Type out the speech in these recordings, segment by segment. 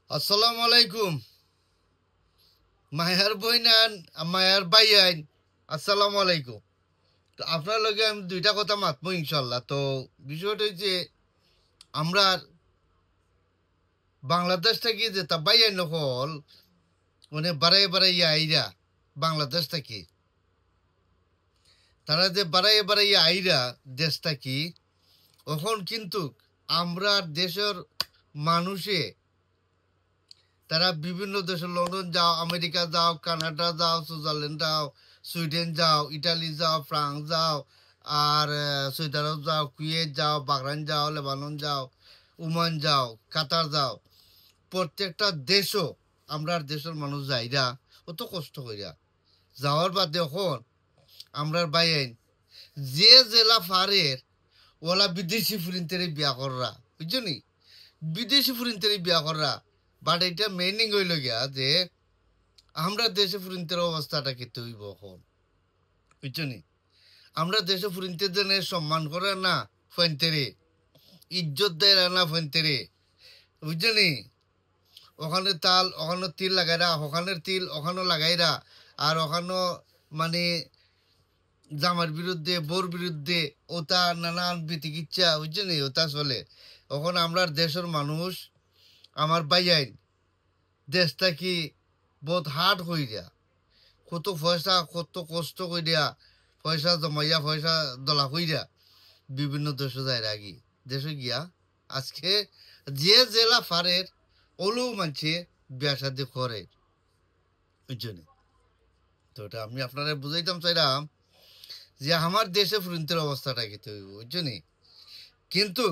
আসসালামু আলাইকুম মায়ার বইনান মায়ার বাইয়ান। আসসালামু আলাইকুম। তো আপনার লগে আমি দুইটা কথা মাতবো ইনশাল্লাহ। তো বিষয়টা হচ্ছে আমরা বাংলাদেশ থেকে যে তা বাইয়ান নকল মানে বাড়াই বাড়াই আইরা বাংলাদেশ থেকে তারা যে বাড়াই বাড়াই আইরা দেশ থাকি এখন কিন্তু আমরা দেশের মানুষে তারা বিভিন্ন দেশে লন্ডন যাও, আমেরিকা যাও, কানাডা যাও, সুইজারল্যান্ড যাও, সুইডেন যাও, ইটালি যাও, ফ্রান্স যাও, আর সৌদি আরব যাও, কুয়েত যাও, বাহরাইন যাও, লেবানন যাও, ওমান যাও, কাতার যাও, প্রত্যেকটা দেশও আমরা দেশের মানুষ যাইরা অত কষ্ট কইরা যাওয়ার বাদে এখন আমরা বাইন যে জেলা ফারের ওলা বিদেশি ফুরিনতে বিয়া কররা, বুঝছো নি? বিদেশি ফুরিনতে বিয়া কররা। বাট এটা মেনিং হইল গিয়া যে আমরা দেশে ফুরিনতের অবস্থাটা কিন্তু হইব এখন, বুঝছো নি? আমরা দেশে ফুরিনতে দেনে সম্মান করে না ফেনতেরে, ইজ্জত দেয় না ফেনতেরে, বুঝছো নি? ওখানে তাল ওখানে তিল লাগাইরা, ওখানের তিল ওখানেও লাগাইরা, আর ওখানেও মানে জামার বিরুদ্ধে বোর বিরুদ্ধে ওটা নানান বিতিকিচ্ছা, বুঝছো নি? ওটা চলে। এখন আমরা দেশের মানুষ আমার বাইয়াইন দেশটা কি বহুত হার্ড হইয়া কত পয়সা কত কষ্ট করিয়া পয়সা জমাইয়া পয়সা দলা কইরা বিভিন্ন দেশে যায় রাগি দেশে গিয়া আজকে যে জেলা ফারের ওলেও মানছে বিয়া শাদি করে, বুঝছেন? তো এটা আমি আপনারা বুঝাইতাম চাইলাম যে আমার দেশে ফুরিন্তের অবস্থাটা কি তৈরি, বুঝছেন? কিন্তু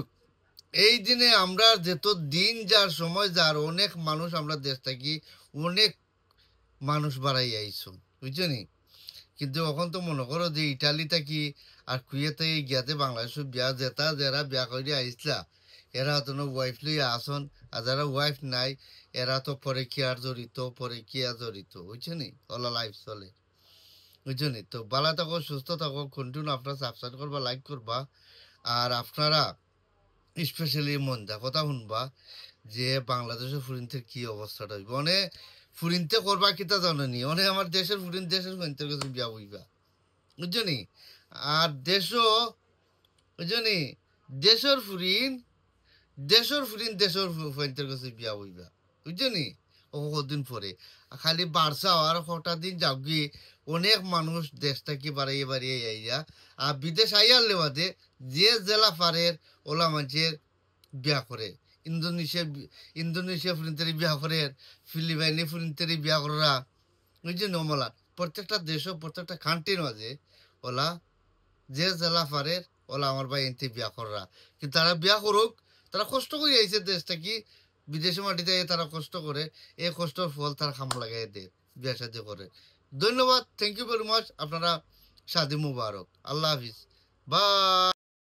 এই দিনে আমরা যেত দিন যার সময় যার অনেক মানুষ আমরা দেশ থাকি অনেক মানুষ বাড়াই আইছো, বুঝছেন? কিন্তু এখন তো মনে করো যে ইটালি থাকি আর কুয়েতে গিয়াতে বাংলাদেশ বিয়া যেতা যারা বিয়া করে আইসলা এরা তো ওয়াইফ লইয়া আসন, আর যারা ওয়াইফ নাই এরা তো পরীক্ষার জড়িত পরীক্ষা জড়িত, বুঝছেন? ওলা লাইফ চলে, বুঝছেন? তো ভালো থাকো সুস্থ থাকো, কন্টিনিউ আপনারা সাবস্ক্রাইব করবা, লাইক করবা, আর আপনারা স্পেশালি মন দা কথা শুনবা যে বাংলাদেশের ফুরিনতে কি অবস্থাটা হইব। অনেক ফুরিনতে করবা কিতা জানি, অনেক আমার দেশের ফুরিন দেশের ফুরিনতের কাছে বিয়া হইবা, বুঝছনি? আর দেশও বুঝছনি দেশের ফুরিন দেশের ফুরিনতের কাছে বিয়া হইবা, বুঝছনি? ও কদিন পরে খালি বাড়ছা আর কটা দিন যাও গিয়ে অনেক মানুষ দেশ থেকে বাড়িয়ে বাড়িয়ে আইয়া আর বিদেশ আইয়ার লেবাদে যে জেলা পারের ওলা মানুষের বিয়া করে। ইন্দোনেশিয়া ফুরিনতেরি বিয়া করে, ফিলিপাইনি ফুরিনতেরি বিয়া করা, বুঝছেন? ওমলা প্রত্যেকটা দেশও প্রত্যেকটা কান্ট্রির মাঝে ওলা যে জেলা পারের ওলা আমার ভাই এনতে বিয়া করা। কিন্তু তারা বিয়া করুক, তারা কষ্ট করে আইছে দেশটা কি বিদেশি মাটিতে তারা কষ্ট করে, এই কষ্টর ফল তারা খাম লাগাই দেয়, বিয়া শাদি করে। ধন্যবাদ, থ্যাংক ইউ ভেরি মাচ। আপনারা শাদি মুবারক, আল্লাহ হাফিজ, বাই।